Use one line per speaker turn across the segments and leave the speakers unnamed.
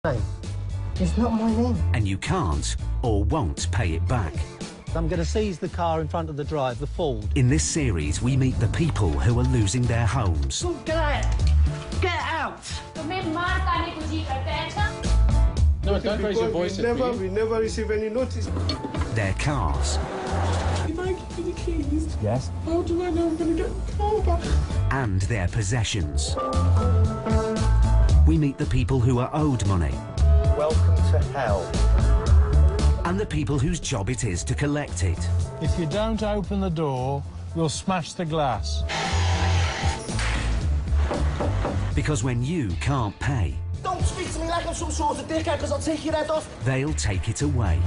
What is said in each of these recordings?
name. It's not my name.
And you can't or won't pay it back.
I'm going to seize the car in front of the drive, the Ford.
In this series, we meet the people who are losing their homes.
Get out! Get out!
No, don't raise your voice.
We never receive any notice.
Their cars.
If I give you the keys,
Yes?
how do I know I'm going to get the car back?
And their possessions. We meet the people who are owed money.
Welcome to hell.
And the people whose job it is to collect it.
If you don't open the door, we'll smash the glass.
Because when you can't pay...
Don't speak to me like I'm some sort of dickhead, because I'll take your head off.
They'll take it away.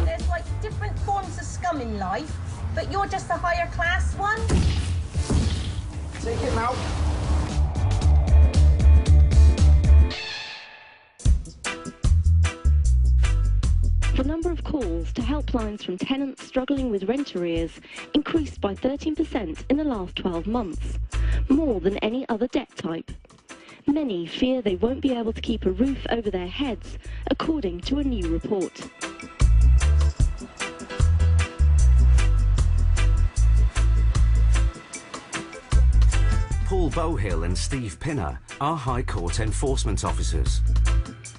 There's, like, different forms of scum in life, but you're just a higher class one.
Take it now.
The number of calls to helplines from tenants struggling with rent arrears increased by 13% in the last 12 months, more than any other debt type. Many fear they won't be able to keep a roof over their heads, according to a new report.
Paul Bohill and Steve Pinner are High Court enforcement officers.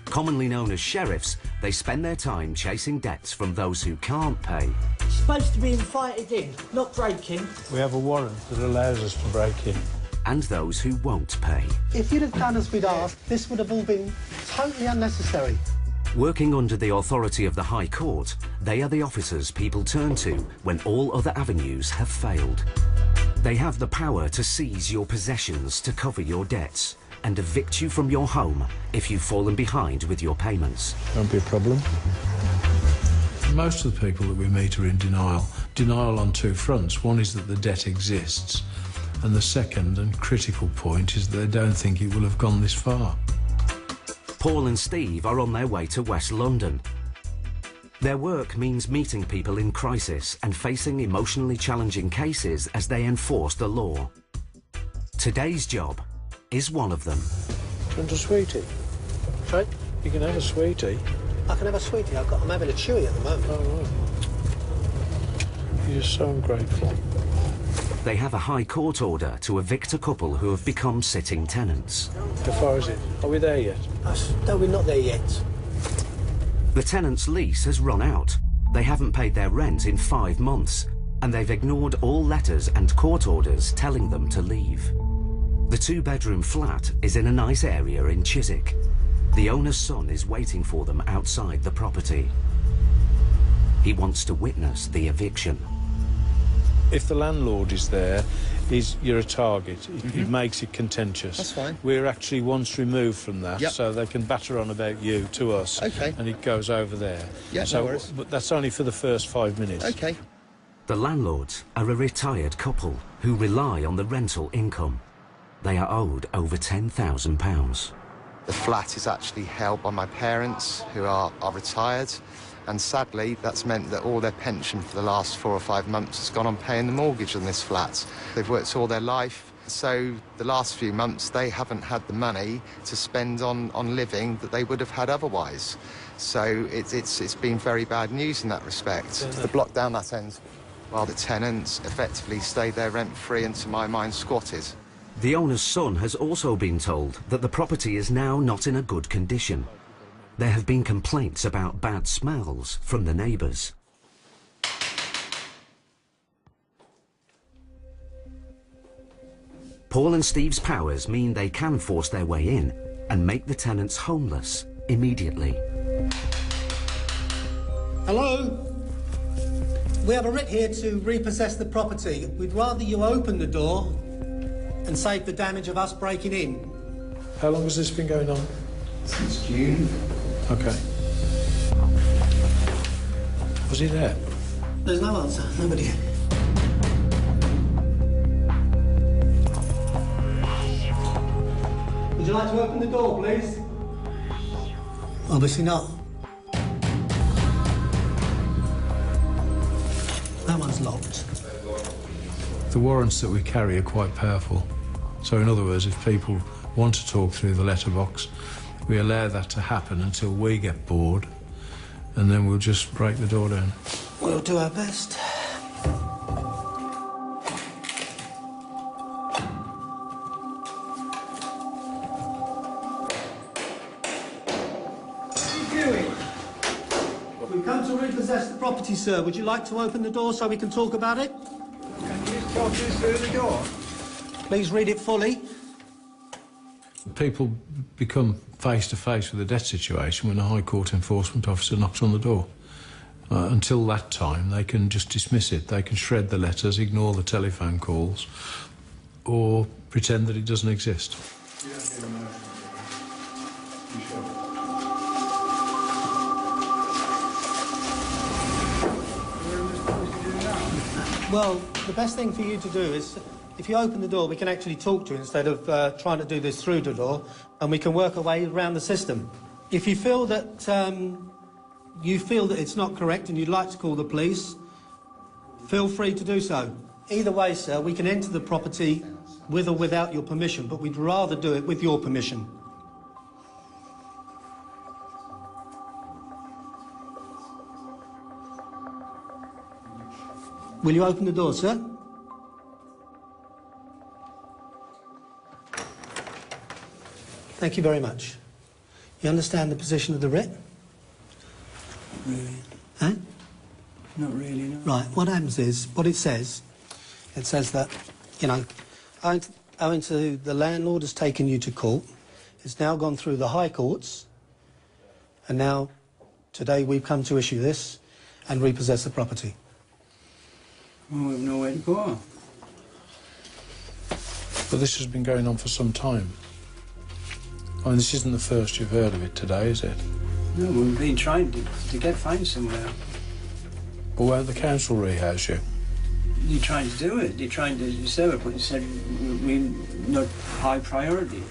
Commonly known as sheriffs, they spend their time chasing debts from those who can't pay.
It's supposed to be invited in, not breaking.
We have a warrant that allows us to break in.
And those who won't pay.
If you'd have done as we'd asked, this would have all been totally unnecessary.
Working under the authority of the High Court, they are the officers people turn to when all other avenues have failed. They have the power to seize your possessions to cover your debts and evict you from your home if you've fallen behind with your payments.
Won't be a problem. Most of the people that we meet are in denial. Denial on two fronts. One is that the debt exists, and the second and critical point is that they don't think it will have gone this far.
Paul and Steve are on their way to West London. Their work means meeting people in crisis and facing emotionally challenging cases as they enforce the law. Today's job is one of them.
Do you want a sweetie?
Sorry?
You can have a sweetie.
I can have a sweetie. I'm having a chewy at the moment.
Oh, right. You're so ungrateful.
They have a High Court order to evict a couple who have become sitting tenants.
How far is it? Are we there yet?
No, we're not there yet.
The tenant's lease has run out. They haven't paid their rent in 5 months, and they've ignored all letters and court orders telling them to leave. The two-bedroom flat is in a nice area in Chiswick. The owner's son is waiting for them outside the property. He wants to witness the eviction.
If the landlord is there, you're a target. It makes it contentious.
That's fine.
We're actually once removed from that,
Yep.
so they can batter on about you to us.
Okay.
And it goes over there.
Yeah,
so,
no worries.
But that's only for the first 5 minutes.
OK.
The landlords are a retired couple who rely on the rental income. They are owed over £10,000.
The flat is actually held by my parents, who are retired, and sadly that's meant that all their pension for the last 4 or 5 months has gone on paying the mortgage on this flat. They've worked all their life, so the last few months they haven't had the money to spend on living that they would have had otherwise. So it's been very bad news in that respect. The block down that end, while the tenants effectively stayed there rent-free and, to my mind, squatted.
The owner's son has also been told that the property is now not in a good condition. There have been complaints about bad smells from the neighbours. Paul and Steve's powers mean they can force their way in and make the tenants homeless immediately.
Hello? We have a writ here to repossess the property. We'd rather you open the door and save the damage of us breaking in.
How long has this been going on?
Since June.
OK. Was he there?
There's no answer. Nobody. Would you like to open the door, please? Obviously not. That one's locked.
The warrants that we carry are quite powerful. So in other words, if people want to talk through the letterbox, We allow that to happen until we get bored, and then we'll just break the door down.
We'll do our best. We've come to repossess the property, sir. Would you like to open the door so we can talk about it?
Can you just talk us through the door?
Please read it fully.
People become face to face with a debt situation when a High Court enforcement officer knocks on the door. Until that time, they can just dismiss it. They can shred the letters, ignore the telephone calls, or pretend that it doesn't exist.
Well, the best thing for you to do is, if you open the door, we can actually talk to you instead of trying to do this through the door, and we can work our way around the system. If you feel that it's not correct and you'd like to call the police, feel free to do so. Either way, sir, we can enter the property with or without your permission, but we'd rather do it with your permission. Will you open the door, sir? Thank you very much. You understand the position of the writ?
Really?
Huh?
Not really, no.
Right, what happens is, what it says that, you know, owing to the landlord has taken you to court, it's now gone through the High Courts, and now, today, we've come to issue this and repossess the property.
Well, we've nowhere to go.
But this has been going on for some time. I mean, this isn't the first you've heard of it today, is it?
No, we've been trying to find somewhere.
Well, won't the council rehouse you?
You're trying to do it. You're trying to serve it, but you said we're not high priority.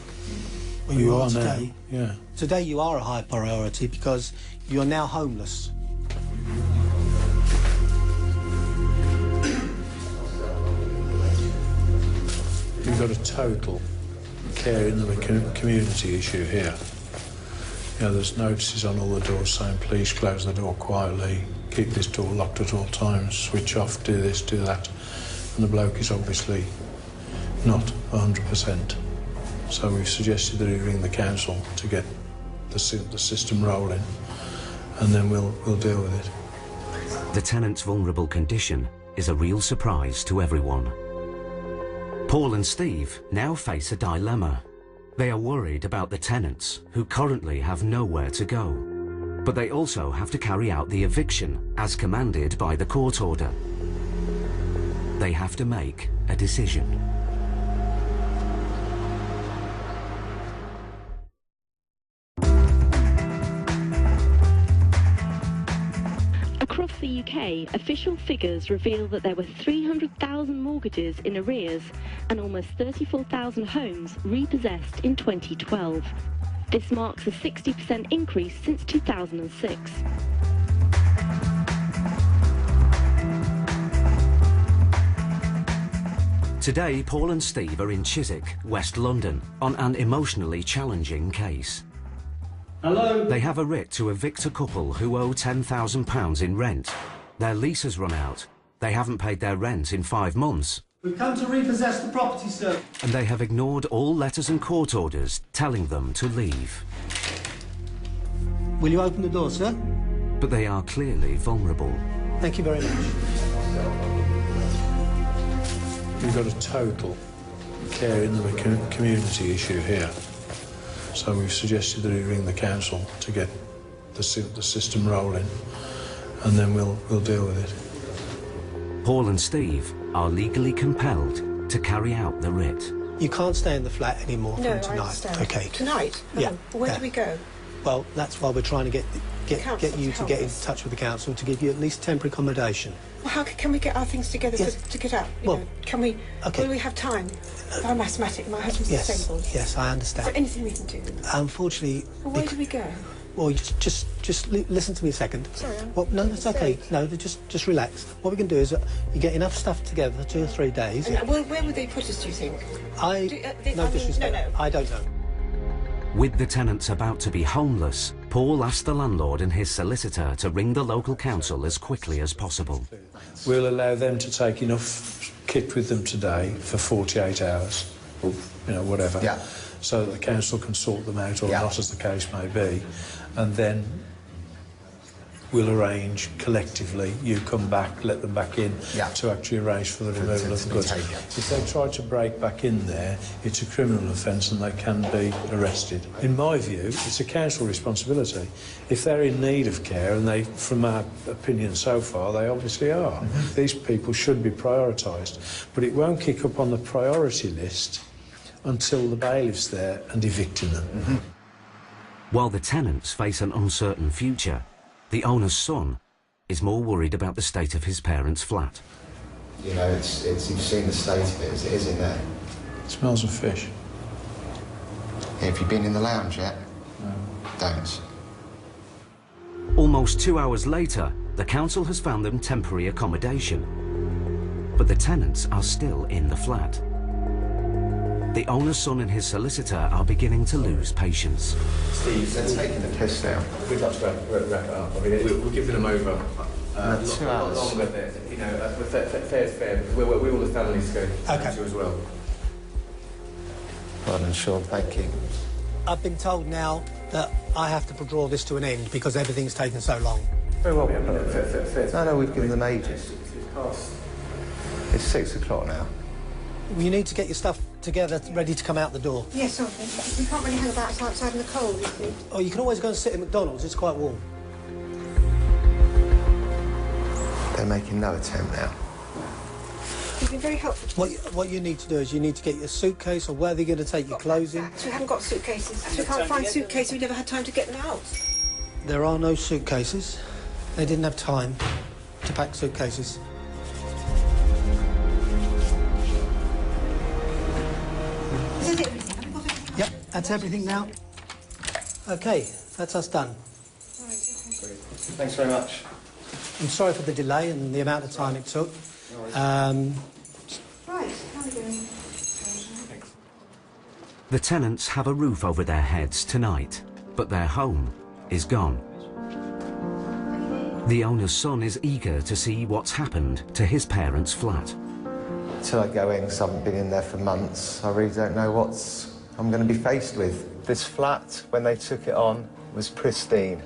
Well,
you are
today.
now. Yeah.
Today you are a high priority because you're now homeless.
You've got a total care in the community issue here. You know, there's notices on all the doors saying, please close the door quietly, keep this door locked at all times, switch off, do this, do that. And the bloke is obviously not 100%. So we've suggested that he ring the council to get the system rolling, and then we'll deal with it.
The tenant's vulnerable condition is a real surprise to everyone. Paul and Steve now face a dilemma. They are worried about the tenants, who currently have nowhere to go. But they also have to carry out the eviction as commanded by the court order. They have to make a decision.
Across the UK, official figures reveal that there were 300,000 mortgages in arrears and almost 34,000 homes repossessed in 2012. This marks a 60% increase since 2006.
Today, Paul and Steve are in Chiswick, West London, on an emotionally challenging case.
Hello?
They have a writ to evict a couple who owe £10,000 in rent. Their lease has run out. They haven't paid their rent in 5 months.
We've come to repossess the property, sir.
And they have ignored all letters and court orders telling them to leave.
Will you open the door, sir?
But they are clearly vulnerable.
Thank you very much.
You've got a total care in the community issue here. So we've suggested that he ring the council to get the system rolling, and then we'll deal with it.
Paul and Steve are legally compelled to carry out the writ.
You can't stay in the flat anymore
No,
from tonight.
I understand.
Okay.
Tonight?
Yeah.
Where do we go?
Well, that's why we're trying to get you to
help
get in
us.
touch with the council to give you at least temporary accommodation.
Well, how can we get our things together
Yes.
to get out? You
Well,
know, can we?
okay.
Will we have time? I'm asthmatic. My husband's
Yes.
disabled.
Yes, I
Is
understand.
there anything we can do?
Unfortunately,
Well, where do we go?
well, just listen to me a second.
Sorry, I'm
Well, no, that's okay.
mistake.
No, just relax. What we can do is you get enough stuff together for 2 or 3 days.
And where would they put us, do you think?
I
Do-
no
I mean,
disrespect.
no.
I don't know.
With the tenants about to be homeless, Paul asked the landlord and his solicitor to ring the local council as quickly as possible.
We'll allow them to take enough kit with them today for 48 hours, or, you know, whatever, so that the council can sort them out, or not, as the case may be, and then we'll arrange collectively, you come back, let them back in, to actually arrange for the removal of the goods. If they try to break back in there, it's a criminal offence and they can be arrested. In my view, it's a council responsibility. If they're in need of care, and they, from our opinion so far, they obviously are, these people should be prioritised. But it won't kick up on the priority list until the bailiff's there and evicting them.
While the tenants face an uncertain future, the owner's son is more worried about the state of his parents' flat.
You know, you've seen the state of it as it is in there.
It smells of fish.
Have you been in the lounge yet?
No.
Don't.
Almost 2 hours later, the council has found them temporary accommodation. But the tenants are still in the flat. The owner's son and his solicitor are beginning to lose patience.
Steve, they're taking the piss now.
We'd like to wrap it up. I mean, we're giving them over.
2 hours.
Longer, you know, fair. We all the families go to as well.
Well done, Sean, thank you.
I've been told now that I have to draw this to an end because everything's taken so long.
Very well. No, we've given them ages. It's 6 o'clock now.
You need to get your stuff together, ready to come out the door.
Yes, we can't really hang about outside in the cold, you see.
Oh, you can always go and sit at McDonald's, it's quite warm.
They're making no attempt now.
You've been very helpful.
What you need to do is you need to get your suitcase, or where they're going to take your clothes in.
We haven't got suitcases. We can't find suitcases, we never had time to get them out.
There are no suitcases. They didn't have time to pack suitcases. Yep, that's everything now. Okay, that's us done.
Thanks very much.
I'm sorry for the delay and the amount of time it took.
Right, how are we doing?
The tenants have a roof over their heads tonight, but their home is gone. The owner's son is eager to see what's happened to his parents' flat.
Until I go in, because I haven't been in there for months, I really don't know what I'm going to be faced with. This flat, when they took it on, was pristine.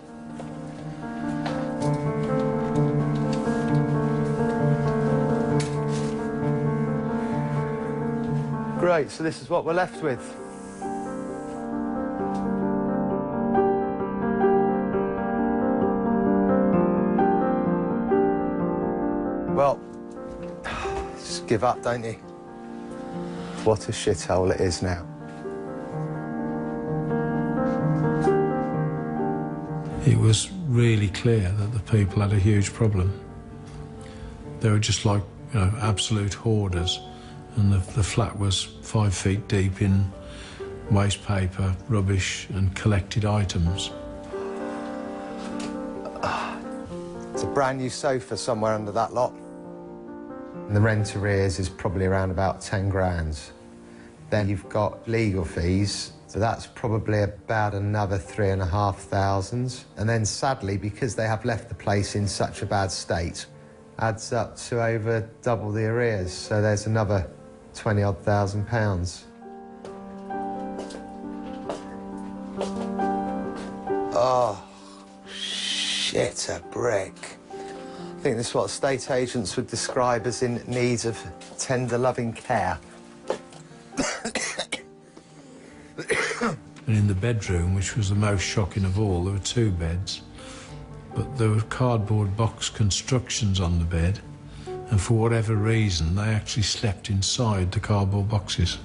Great, so this is what we're left with. Well, just give up, don't you? What a shithole it is now.
It was really clear that the people had a huge problem. They were just like, you know, absolute hoarders, and the flat was 5 feet deep in waste paper, rubbish and collected items.
It's a brand new sofa somewhere under that lot. And the rent arrears is probably around about 10 grand. Then you've got legal fees, so that's probably about another 3,500. And then sadly, because they have left the place in such a bad state, adds up to over double the arrears. So there's another 20-odd thousand pounds. Oh, shit, a brick. I think this is what estate agents would describe as in need of tender, loving care.
And in the bedroom, which was the most shocking of all, there were 2 beds, but there were cardboard box constructions on the bed, and for whatever reason, they actually slept inside the cardboard boxes.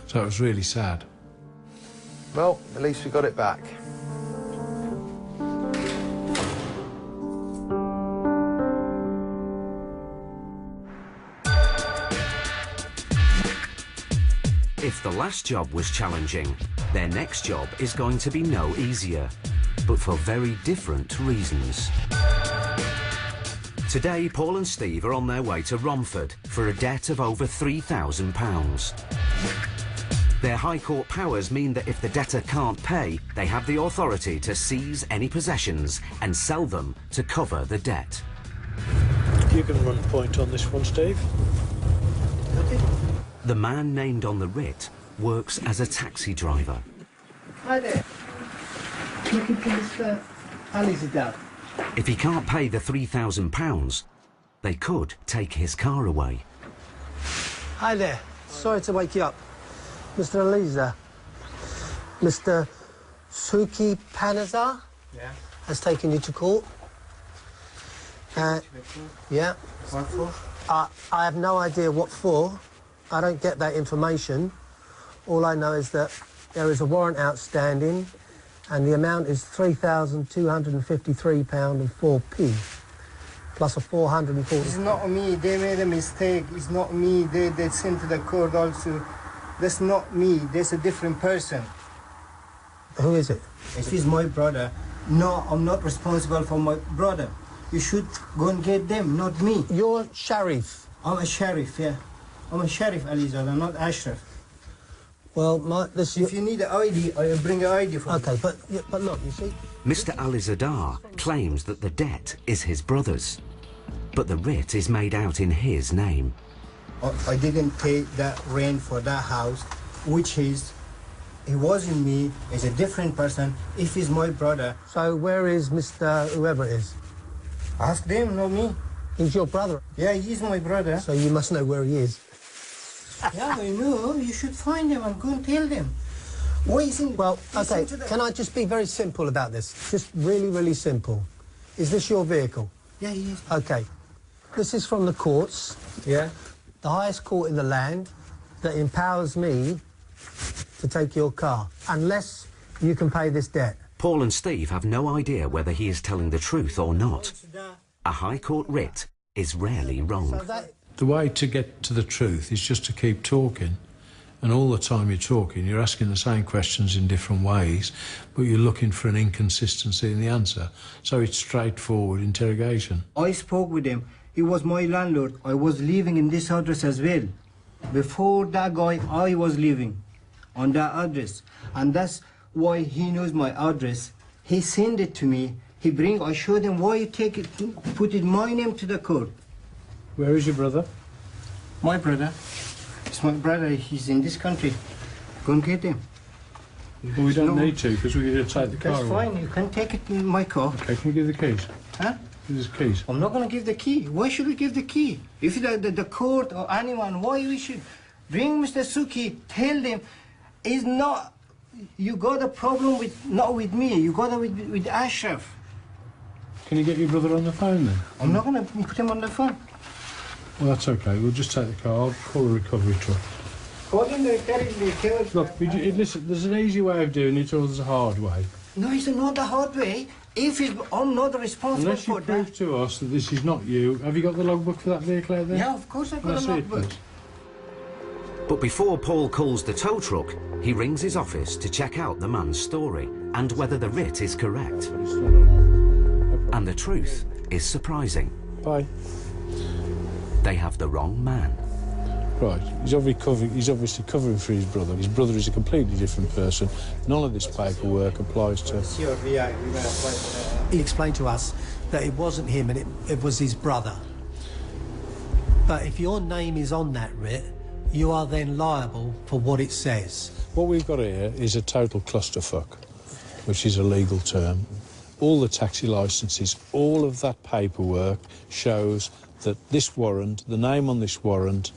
So it was really sad.
Well, at least we got it back.
If the last job was challenging, their next job is going to be no easier, but for very different reasons. Today, Paul and Steve are on their way to Romford for a debt of over £3,000. Their High Court powers mean that if the debtor can't pay, they have the authority to seize any possessions and sell them to cover the debt.
You can run point on this one, Steve.
Okay.
The man named on the writ works as a taxi driver.
Hi there. Looking for Mr. Alizadar.
If he can't pay the £3,000, they could take his car away.
Hi there. Sorry to wake you up. Mr. Aliza. Mr. Suki Panazar has taken you to court. Yeah.
What for?
I have no idea what for. I don't get that information. All I know is that there is a warrant outstanding and the amount is £3,253 and 4p, plus a 440...
It's not me. They made a mistake. It's not me. They sent to the court also. That's not me. That's a different person.
Who is it?
If he's my brother, no, I'm not responsible for my brother. You should go and get them, not me.
You're Sharif.
I'm a sheriff, yeah. I'm a sheriff, Alizadar, not Ashraf.
Well,
if you need an ID, I'll bring an ID for you.
Okay, but look, you see...
Mr. Alizadar claims that the debt is his brother's, but the writ is made out in his name.
I didn't pay that rent for that house, which is... It wasn't me, it's a different person. If he's my brother...
So where is Mr. whoever it is?
Ask them, not me.
He's your brother?
Yeah, he's my brother.
So you must know where he is.
Yeah, I know. You should find them and go and tell them. Why isn't...
Well, okay, can I just be very simple about this? Just really, really simple. Is this your vehicle?
Yeah, he is.
Okay. This is from the courts.
Yeah.
The highest court in the land that empowers me to take your car, unless you can pay this debt.
Paul and Steve have no idea whether he is telling the truth or not. A High Court writ is rarely wrong.
The way to get to the truth is just to keep talking, and all the time you're talking, you're asking the same questions in different ways, but you're looking for an inconsistency in the answer. So it's straightforward interrogation.
I spoke with him. He was my landlord. I was living in this address as well. Before that guy, I was living on that address, and that's why he knows my address. He sent it to me. I showed him why you take it, put it my name to the court.
Where is your brother?
My brother. It's my brother. He's in this country. Go and get him.
Well, we don't need to, because we're going to take the car
That's fine. You can take it in my car.
Okay, can you give the keys?
Huh?
Give us keys.
I'm not going to give the key. Why should we give the key? If the court or anyone, why we should bring Mr. Suki, tell them, it's not... You got a problem with, not with me, you got it with Ashraf.
Can you get your brother on the phone then?
I'm not going to put him on the phone.
Well, that's okay. We'll just take the car. I'll call a recovery truck.
Call him,
Look, listen, there's an easy way of doing it or there's a hard way.
No, it's not the hard way. I'm not responsible
Unless you
for
prove
that.
to us that this is not you. Have you got the logbook for that vehicle out there?
Yeah, of course I've got a logbook.
But before Paul calls the tow truck, he rings his office to check out the man's story and whether the writ is correct. And the truth is surprising.
Bye.
They have the wrong man.
Right, he's obviously covering for his brother. His brother is a completely different person. None of this paperwork applies to...
He explained to us that it wasn't him and it was his brother. But if your name is on that writ, you are then liable for what it says.
What we've got here is a total clusterfuck, which is a legal term. All the taxi licences, all of that paperwork shows that this warrant, the name on this warrant,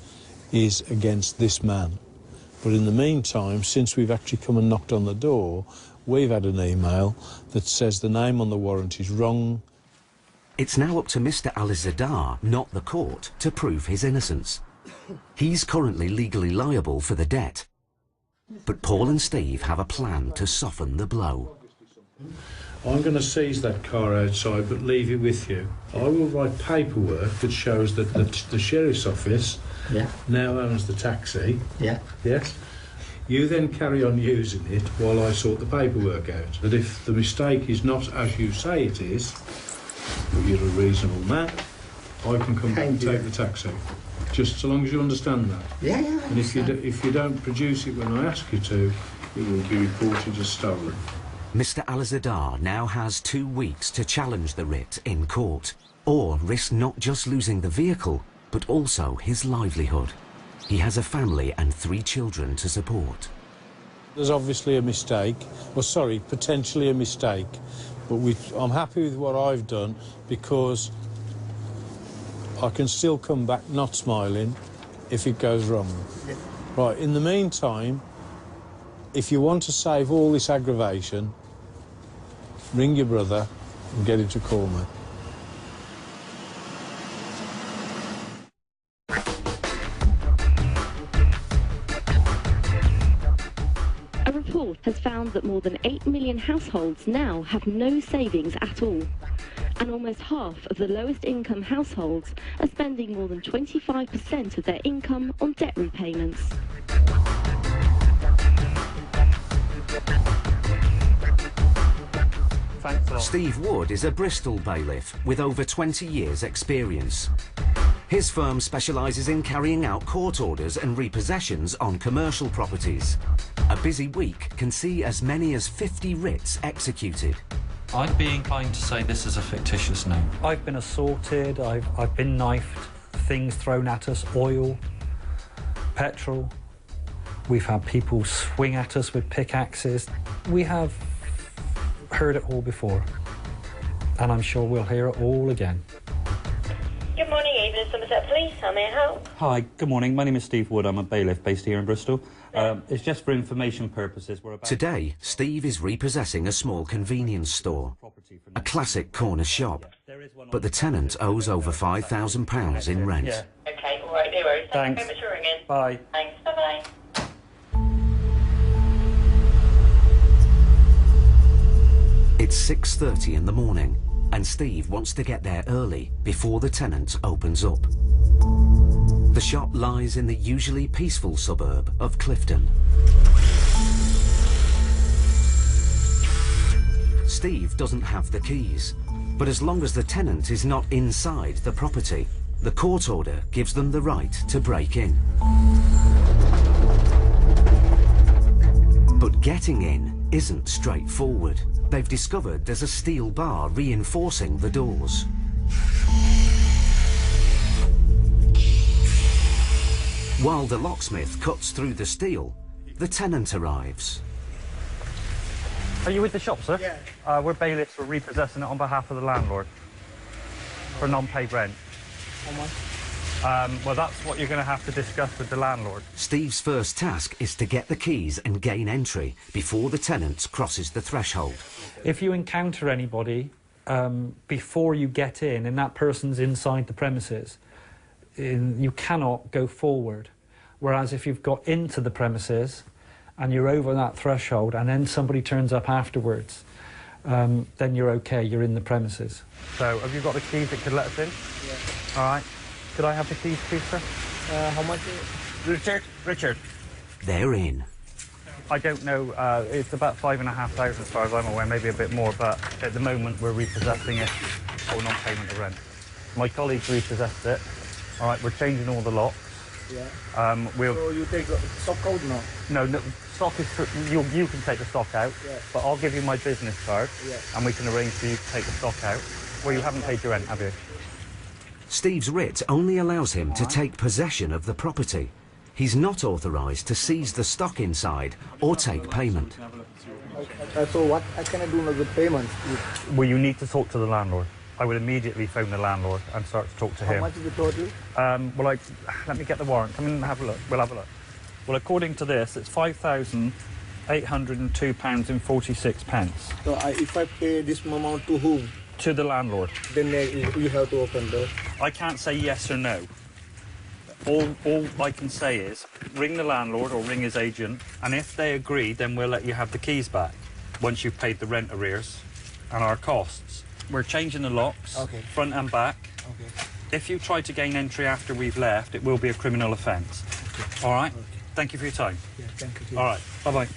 is against this man. But in the meantime, since we've actually come and knocked on the door, we've had an email that says the name on the warrant is wrong.
It's now up to Mr. Alizadar, not the court, to prove his innocence. He's currently legally liable for the debt. But Paul and Steve have a plan to soften the blow.
I'm going to seize that car outside, but leave it with you. I will write paperwork that shows that the sheriff's office now owns the taxi.
Yeah.
Yes? You then carry on using it while I sort the paperwork out. That if the mistake is not as you say it is, but you're a reasonable man, I can come back and take the taxi. Just so long as you understand that.
Yeah, yeah.
And if you don't produce it when I ask you to, it will be reported as stolen.
Mr Alizadar now has 2 weeks to challenge the writ in court, or risk not just losing the vehicle, but also his livelihood. He has a family and 3 children to support.
There's obviously a mistake, or sorry, potentially a mistake, but I'm happy with what I've done because I can still come back not smiling if it goes wrong. Yeah. Right, in the meantime, if you want to save all this aggravation, ring your brother and get him to call me.
A report has found that more than 8 million households now have no savings at all. And almost half of the lowest income households are spending more than 25% of their income on debt repayments.
Steve Wood is a Bristol bailiff with over 20 years' experience. His firm specialises in carrying out court orders and repossessions on commercial properties. A busy week can see as many as 50 writs executed.
I'd be inclined to say this is a fictitious name.
I've been assaulted, I've been knifed, things thrown at us, oil, petrol. We've had people swing at us with pickaxes. We have heard it all before, and I'm sure we'll hear it all again.
Good morning, Evening Somerset Police. How may I help?
Hi, good morning. My name is Steve Wood. I'm a bailiff based here in Bristol. It's just for information purposes.
Today, Steve is repossessing a small convenience store, a classic corner shop, but the tenant owes over £5,000 in rent.
Yeah. Okay, all right, no worries. Thanks very much for ringing.
Bye.
Thanks, bye-bye.
It's 6:30 in the morning, and Steve wants to get there early before the tenant opens up. The shop lies in the usually peaceful suburb of Clifton. Steve doesn't have the keys, but as long as the tenant is not inside the property, the court order gives them the right to break in. But getting in isn't straightforward. They've discovered there's a steel bar reinforcing the doors. While the locksmith cuts through the steel, the tenant arrives.
Are you with the shop, sir? Yeah. We're bailiffs. We're repossessing it on behalf of the landlord for non-paid rent. How much? Well, that's what you're going to have to discuss with the landlord.
Steve's first task is to get the keys and gain entry before the tenant crosses the threshold.
If you encounter anybody before you get in and that person's inside the premises, you cannot go forward. Whereas if you've got into the premises and you're over that threshold and then somebody turns up afterwards, then you're okay, you're in the premises. So have you got the keys that could let us in? Yeah. All right. Could I have the keys, please, sir? How much is it? Richard.
They're in.
I don't know, it's about 5,500 as far as I'm aware, maybe a bit more, but at the moment we're repossessing it for non-payment of rent. My colleagues repossessed it. All right, we're changing all the locks. Yeah. So you take the stock out now? No, stock is you can take the stock out, yeah. But I'll give you my business card, yeah. And we can arrange for you to take the stock out. Well, you haven't paid your rent, have you?
Steve's writ only allows him to take possession of the property. He's not authorised to seize the stock inside or take payment.
So what can I do with the payment?
Well, you need to talk to the landlord. I would immediately phone the landlord and start to talk to him.
How much is the total?
Well, let me get the warrant. Come in and have a look. We'll have a look. Well, according to this, it's £5,802.46.
So if I pay this amount to whom?
To the landlord.
Then you have to open the...
I can't say yes or no. All I can say is ring the landlord or ring his agent, and if they agree, then we'll let you have the keys back once you've paid the rent arrears and our costs. We're changing the locks, okay. Front and back. Okay. If you try to gain entry after we've left, it will be a criminal offence. Okay. All right? Okay. Thank you for your time.
Yeah, thank you.
All right. Bye-bye.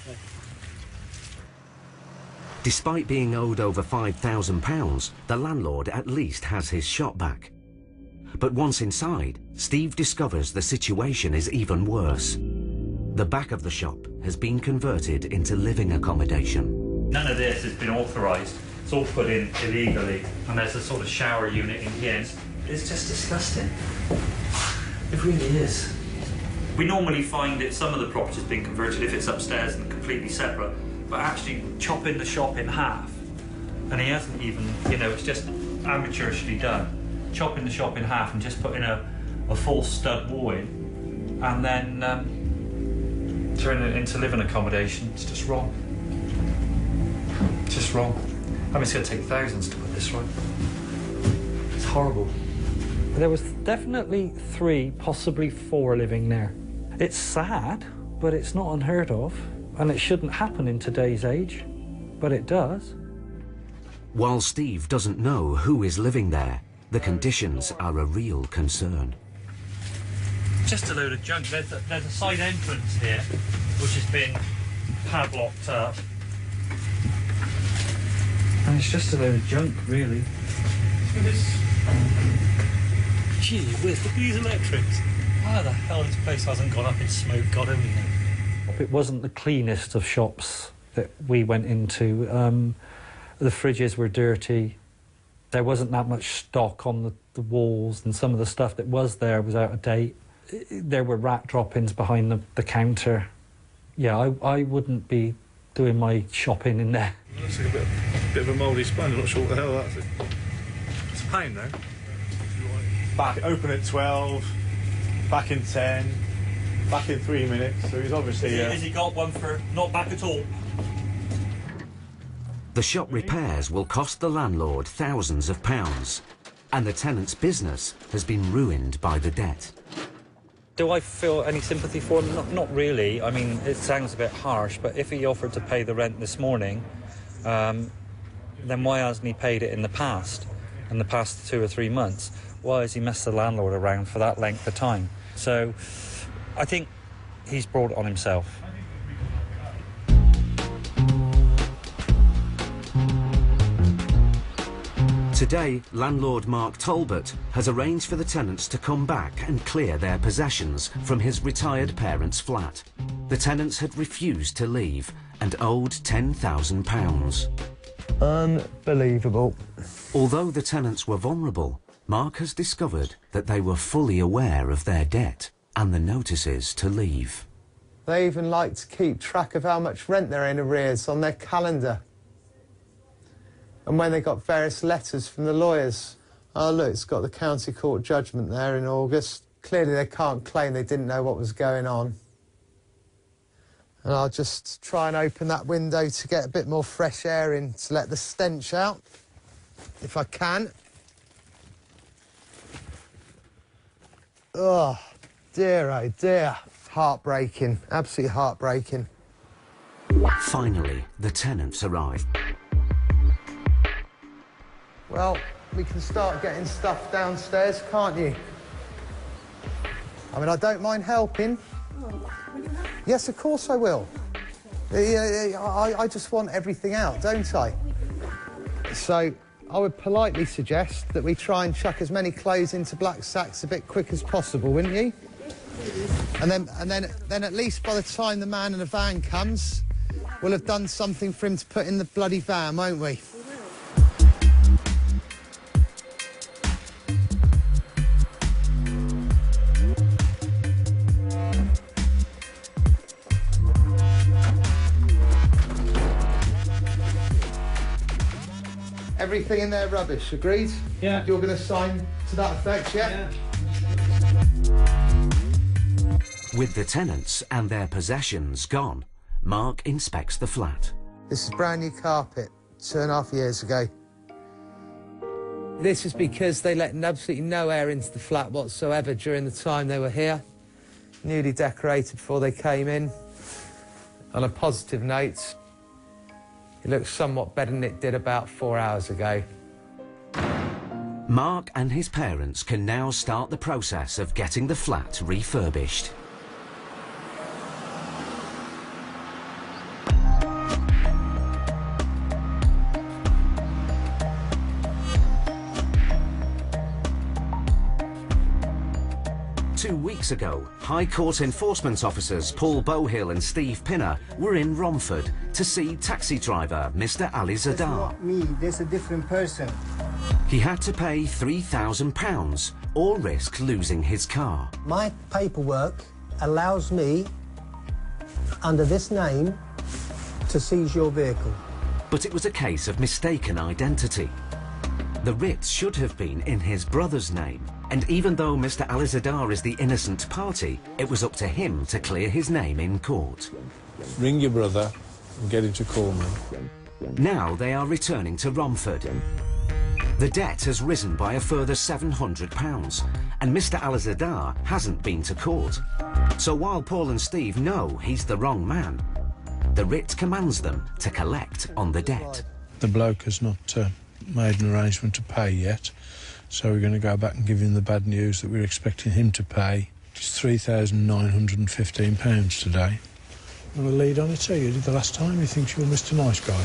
Despite being owed over £5,000, the landlord at least has his shop back. But once inside, Steve discovers the situation is even worse. The back of the shop has been converted into living accommodation.
None of this has been authorised. It's all put in illegally, and there's a sort of shower unit in here. It's just disgusting. It really is. We normally find that some of the property's been converted if it's upstairs and completely separate, but actually chopping the shop in half, and he hasn't even, you know, it's just amateurishly done. Chopping the shop in half and just putting a full stud wall in, and then turning it into living accommodation. It's just wrong. It's just wrong. I mean, it's going to take thousands to put this right. It's horrible. There was definitely 3, possibly 4 living there. It's sad, but it's not unheard of, and it shouldn't happen in today's age, but it does.
While Steve doesn't know who is living there, the conditions are a real concern.
Just a load of junk. There's a side entrance here, which has been padlocked up. And it's just a load of junk, really. Gee whiz, look at these electrics. How the hell this place hasn't gone up in smoke, God only knows. It wasn't the cleanest of shops that we went into. The fridges were dirty. There wasn't that much stock on the walls, and some of the stuff that was there was out of date. There were rat droppings behind the counter. Yeah, I wouldn't be doing my shopping in there.
Looks like a bit of a mouldy sponge. I'm not sure what the hell that's. It's a pain, though. Back open at 12, back in 10, back in 3 minutes. So he's obviously.
Has he got one for not back at all?
The shop repairs will cost the landlord thousands of pounds, and the tenant's business has been ruined by the debt.
Do I feel any sympathy for him? Not really. I mean, it sounds a bit harsh, but if he offered to pay the rent this morning, then why hasn't he paid it in the past 2 or 3 months? Why has he messed the landlord around for that length of time? So I think he's brought it on himself.
Today, landlord Mark Talbot has arranged for the tenants to come back and clear their possessions from his retired parents' flat. The tenants had refused to leave and owed £10,000.
Unbelievable.
Although the tenants were vulnerable, Mark has discovered that they were fully aware of their debt and the notices to leave.
They even like to keep track of how much rent they're in arrears on their calendar. And when they got various letters from the lawyers. Oh, look, it's got the county court judgment there in August. Clearly they can't claim they didn't know what was going on. And I'll just try and open that window to get a bit more fresh air in, to let the stench out, if I can. Oh, dear, heartbreaking, absolutely heartbreaking.
Finally, the tenants arrive.
Well, we can start getting stuff downstairs, can't you? I mean, I don't mind helping. Yes, of course I will. I just want everything out, don't I? So I would politely suggest that we try and chuck as many clothes into black sacks a bit quick as possible, wouldn't you? And then at least by the time the man in the van comes, we'll have done something for him to put in the bloody van, won't we? Everything in there rubbish, agreed?
Yeah.
You're going to sign to that effect, yeah?
With the tenants and their possessions gone, Mark inspects the flat.
This is brand new carpet, 2.5 years ago. This is because they let absolutely no air into the flat whatsoever during the time they were here. Newly decorated before they came in. On a positive note, it looks somewhat better than it did about 4 hours ago.
Mark and his parents can now start the process of getting the flat refurbished. weeks ago, High Court enforcement officers Paul Bohill and Steve Pinner were in Romford to see taxi driver Mr. Ali Zadar.
Not me, there's a different person.
He had to pay £3,000 or risk losing his car.
My paperwork allows me, under this name, to seize your vehicle.
But it was a case of mistaken identity. The writ should have been in his brother's name, and even though Mr. Ali Zadar is the innocent party, it was up to him to clear his name in court.
Ring your brother and get him to call me.
Now they are returning to Romford. The debt has risen by a further £700, and Mr. Ali Zadar hasn't been to court. So while Paul and Steve know he's the wrong man, the writ commands them to collect on the debt.
The bloke has not made an arrangement to pay yet, so we're going to go back and give him the bad news that we're expecting him to pay. It's £3,915 today. I'm going to lead on it to you. Did the last time he thinks you're Mr. Nice Guy.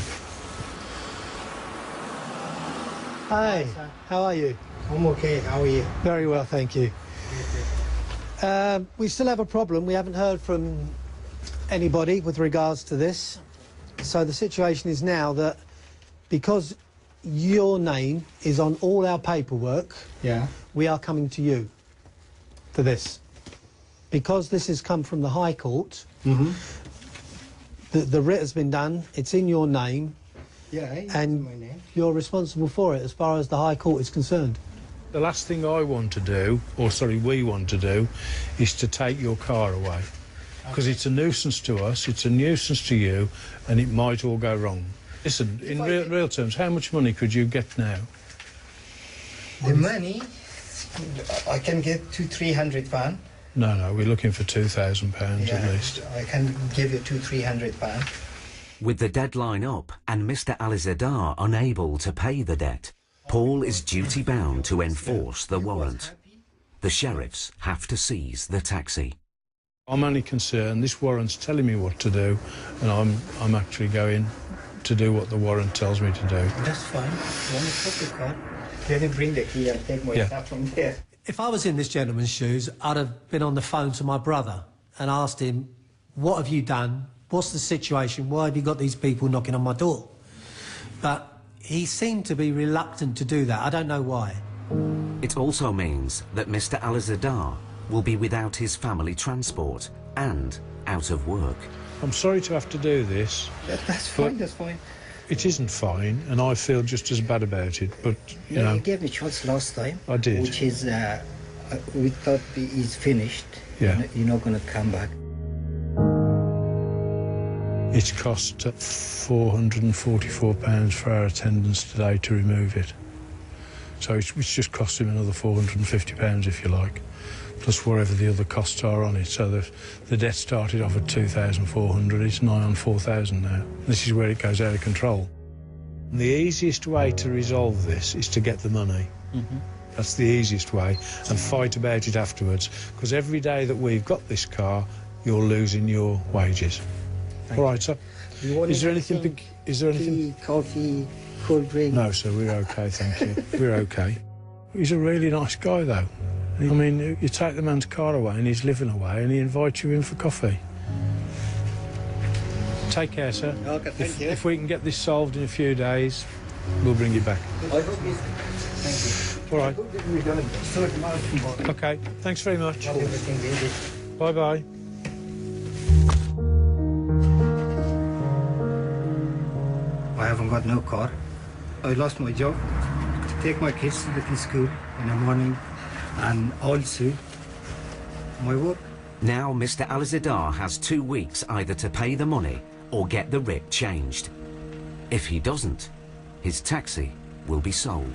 Hi, how are you?
I'm okay, how are you?
Very well, thank you. We still have a problem. We haven't heard from anybody with regards to this. So the situation is now that because your name is on all our paperwork, we are coming to you for this. Because this has come from the High Court, the writ has been done, it's in your name, and
my name.
You're responsible for it as far as the High Court is concerned.
The last thing I want to do, or sorry, we want to do, is to take your car away. Because it's a nuisance to us, it's a nuisance to you, and it might all go wrong. Listen, in real terms, how much money could you get now?
The money, I can get £200-300.
No, we're looking for £2,000 at least.
I can give you £200-300.
With the deadline up and Mr. Ali Zadar unable to pay the debt, Paul is duty-bound to enforce the warrant. The sheriffs have to seize the taxi.
I'm only concerned, this warrant's telling me what to do, and I'm actually going to do what the warrant tells me to do.
That's fine. You want to put the car? Let me bring the key and take my stuff from there.
If I was in this gentleman's shoes, I'd have been on the phone to my brother and asked him, what have you done? What's the situation? Why have you got these people knocking on my door? But he seemed to be reluctant to do that. I don't know why.
It also means that Mr. Ali Zadar will be without his family transport and out of work.
I'm sorry to have to do this.
That's fine, that's fine.
It isn't fine, and I feel just as bad about it, but, you know...
You gave me a chance last time.
I did.
Which is, we thought it's finished.
Yeah.
You're not going to come back.
It's cost £444 for our attendance today to remove it. So it's just cost him another £450, if you like, plus whatever the other costs are on it. So the debt started off at £2,400, it's nigh on £4,000 now. This is where it goes out of control. And the easiest way to resolve this is to get the money. That's the easiest way, and fight about it afterwards, because every day that we've got this car, you're losing your wages. All right, sir. Is there anything...
Tea, coffee, cold drink?
No, sir, we're OK, thank you. We're OK. He's a really nice guy, though. I mean, you take the man's car away and he's living away and he invites you in for coffee. Take care, sir.
OK, thank you.
If we can get this solved in a few days, we'll bring you back.
I hope it's... Thank you.
All right.
I hope that we're going to sort them out tomorrow.
OK, thanks very much.
Everything easy.
Bye-bye.
I haven't got no car. I lost my job to take my kids to the school in the morning, and also my work.
Now Mr. Ali Zadar has 2 weeks either to pay the money or get the writ changed. If he doesn't, his taxi will be sold.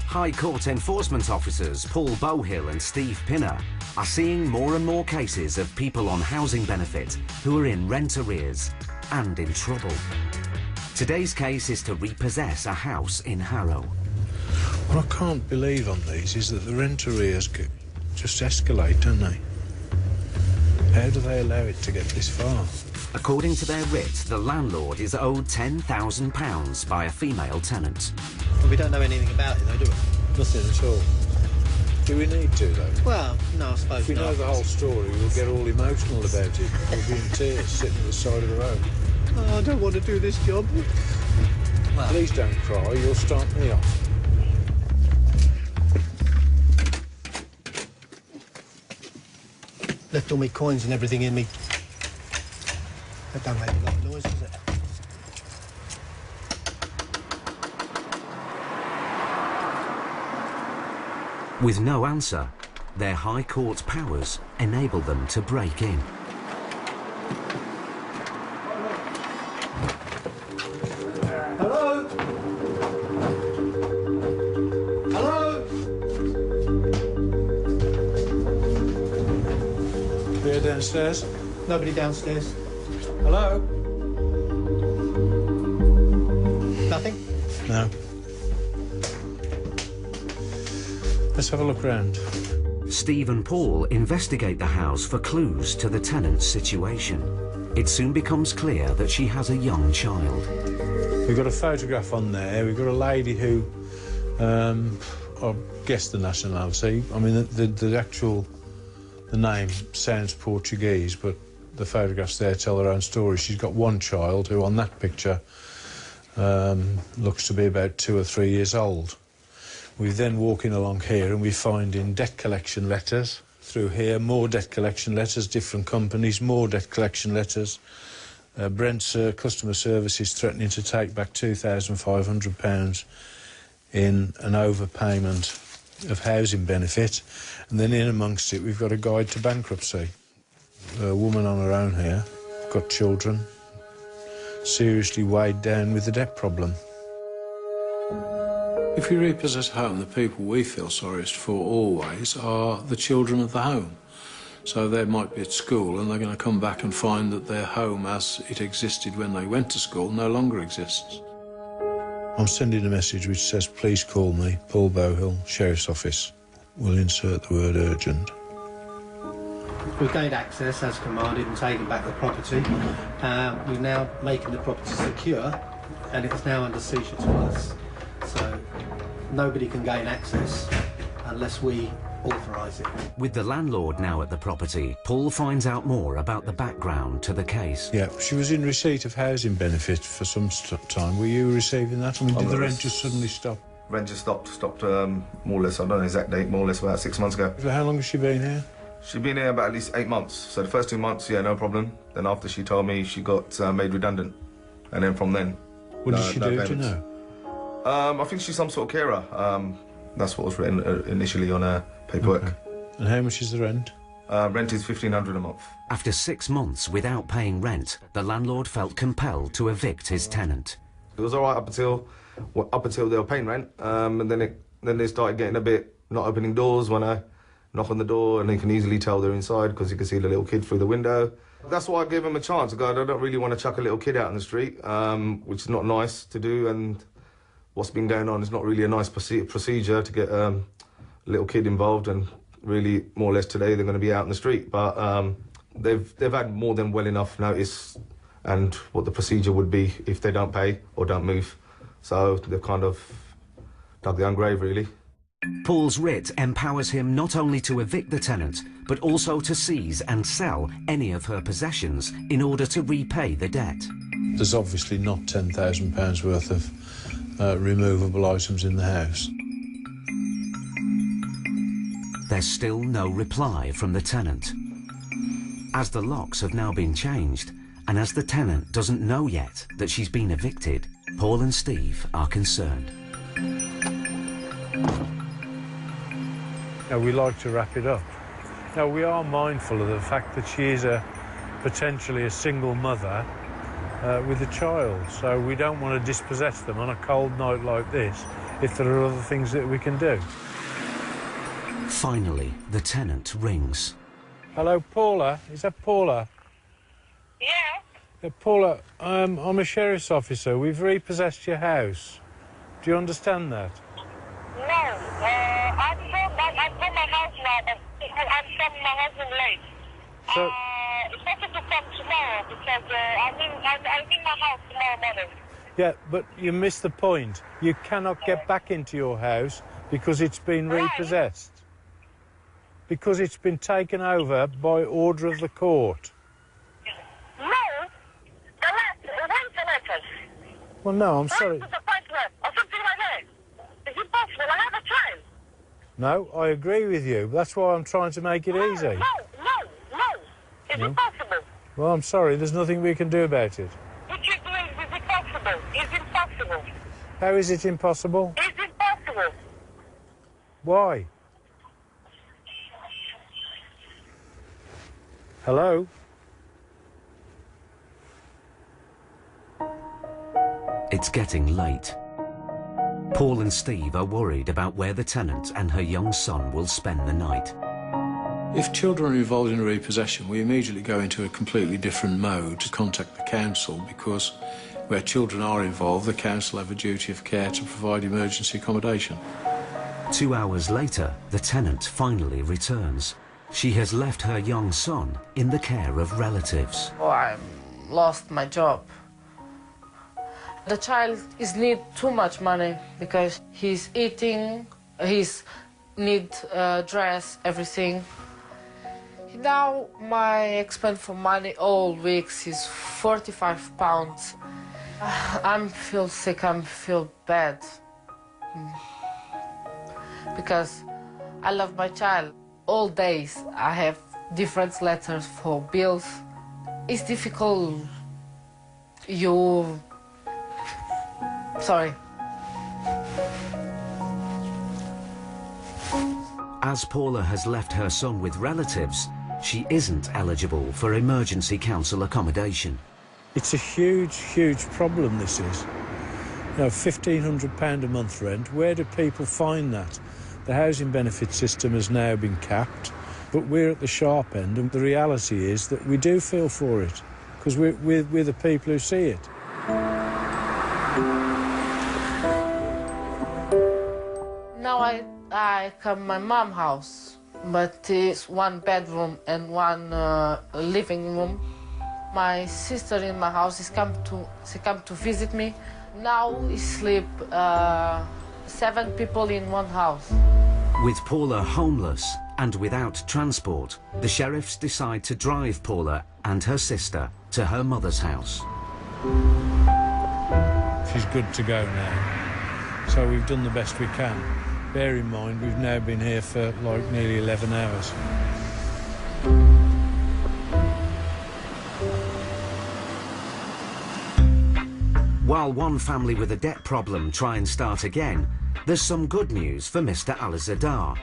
High Court enforcement officers Paul Bohill and Steve Pinner are seeing more and more cases of people on housing benefit who are in rent arrears and in trouble. Today's case is to repossess a house in Harrow.
What I can't believe on these is that the rent arrears just escalate, don't they? How do they allow it to get this far?
According to their writ, the landlord is owed £10,000 by a female tenant.
Well, we don't know anything about it, though, do we?
Nothing at all. Do we need to, though?
Well, no, I suppose
if we
not.
know the whole story, we'll get all emotional about it. We'll be in tears sitting at the side of the road.
Oh, I don't want to do this job. Well,
please don't cry, you'll start me off.
Left all my coins and everything in me. That don't make a lot of noise, does it?
With no answer, their High Court powers enable them to break in.
Hello? Hello?
Clear downstairs?
Nobody downstairs.
Hello?
Nothing?
No. Let's have a look round.
Steve and Paul investigate the house for clues to the tenant's situation. It soon becomes clear that she has a young child.
We've got a photograph on there. We've got a lady who, I guess the nationality. I mean, the name sounds Portuguese, but the photographs there tell her own story. She's got one child who, on that picture, looks to be about 2 or 3 years old. We're then walking along here and we're finding debt collection letters through here, more debt collection letters, different companies, more debt collection letters. Brent's customer service is threatening to take back £2,500 in an overpayment of housing benefit. And then in amongst it, we've got a guide to bankruptcy. A woman on her own here, got children, seriously weighed down with the debt problem. If we repossess a home, the people we feel sorriest for always are the children of the home. So they might be at school and they're going to come back and find that their home as it existed when they went to school no longer exists. I'm sending a message which says, please call me, Paul Bowhill, Sheriff's Office. We'll insert the word urgent.
We've gained access as commanded and taken back the property. We're now making the property secure and it's now under seizure to us. So nobody can gain access unless we authorise it.
With the landlord now at the property, Paul finds out more about the background to the case.
Yeah, she was in receipt of housing benefit for some time. Were you receiving that? I mean, did the rent just suddenly stop?
Rent just stopped more or less, I don't know the exact date, more or less about 6 months ago.
So how long has she been here?
She's been here about at least 8 months. So the first 2 months, yeah, no problem. Then after she told me she got made redundant. And then from then...
What did she do, do you know?
I think she's some sort of carer. That's what was written initially on her paperwork.
Okay. And how much is the rent?
Rent is £1,500 a month.
After 6 months without paying rent, the landlord felt compelled to evict his tenant.
It was all right up until they were paying rent, and then they started getting a bit not opening doors when I knock on the door, and they can easily tell they're inside because you can see the little kid through the window. That's why I gave them a chance. I don't really want to chuck a little kid out in the street, which is not nice to do, and what's been going on is not really a nice procedure to get a little kid involved, and really, more or less today, they're going to be out in the street. But they've had more than well enough notice and what the procedure would be if they don't pay or don't move. So they've kind of dug their own grave, really.
Paul's writ empowers him not only to evict the tenant, but also to seize and sell any of her possessions in order to repay the debt.
There's obviously not £10,000 worth of removable items in the house.
There's still no reply from the tenant. As the locks have now been changed, and as the tenant doesn't know yet that she's been evicted, Paul and Steve are concerned.
Now, we like to wrap it up. Now, we are mindful of the fact that she is potentially a single mother with a child, so we don't want to dispossess them on a cold night like this if there are other things that we can do.
Finally, the tenant rings.
Hello, Paula. Is that Paula?
Yeah.
Paula, I'm a sheriff's officer. We've repossessed your house. Do you understand that?
No. I'm from my house now, but I'm from my husband late.
So,
It's expected to come tomorrow because I'm in my house tomorrow morning.
Yeah, but you missed the point. You cannot get back into your house because it's been repossessed. Because it's been taken over by order of the court.
No, where's the letters?
Well, no, I'm sorry.
Where's the appointment or something like that? Is it possible? I have a child.
No, I agree with you. That's why I'm trying to make it easy.
No. Is it possible?
Well, I'm sorry. There's nothing we can do about it.
What you're doing is impossible. It's impossible.
How is it impossible?
It's impossible.
Why? Hello?
It's getting late. Paul and Steve are worried about where the tenant and her young son will spend the night.
If children are involved in a repossession, we immediately go into a completely different mode to contact the council, because where children are involved, the council have a duty of care to provide emergency accommodation.
2 hours later, the tenant finally returns. She has left her young son in the care of relatives.
Oh, I lost my job. The child need too much money because he's eating, he's need dress, everything. Now my expense for money all weeks is £45. I feel sick, I feel bad. Because I love my child. All days I have different letters for bills. It's difficult. Sorry.
As Paula has left her son with relatives, she isn't eligible for emergency council accommodation.
It's a huge, huge problem, this is. You know, £1,500 a month rent, where do people find that? The housing benefit system has now been capped, but we're at the sharp end, and the reality is that we do feel for it, because we're the people who see it.
Now I come to my mom's house, but it's 1 bedroom and 1 living room. My sister in my house she come to visit me. Now we sleep 7 people in 1 house.
With Paula homeless and without transport, the sheriffs decide to drive Paula and her sister to her mother's house.
She's good to go now, so we've done the best we can. Bear in mind, we've now been here for like nearly 11 hours.
While one family with a debt problem try and start again, there's some good news for Mr. Alizadar.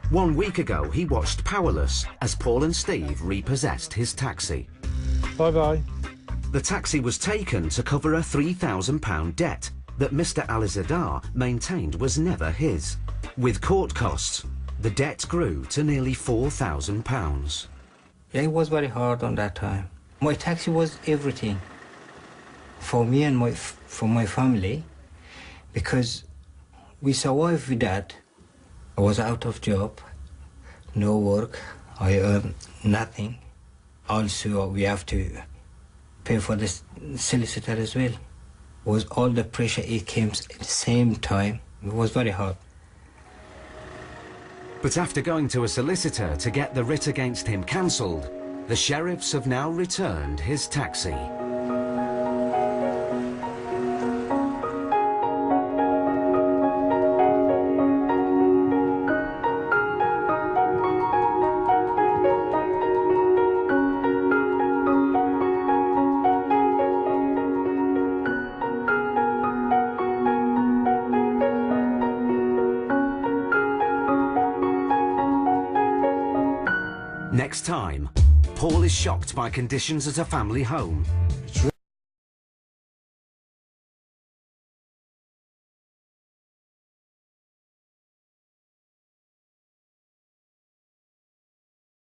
1 week ago, he watched powerless as Paul and Steve repossessed his taxi.
Bye-bye.
The taxi was taken to cover a £3,000 debt that Mr. Alizadar maintained was never his. With court costs, the debt grew to nearly £4,000.
Yeah, it was very hard on that time. My taxi was everything for me and for my family, because we survived with that. I was out of job, no work, I earned nothing. Also, we have to pay for the solicitor as well. It was all the pressure, it came at the same time. It was very hard.
But after going to a solicitor to get the writ against him cancelled, the sheriffs have now returned his taxi. Next time, Paul is shocked by conditions at a family home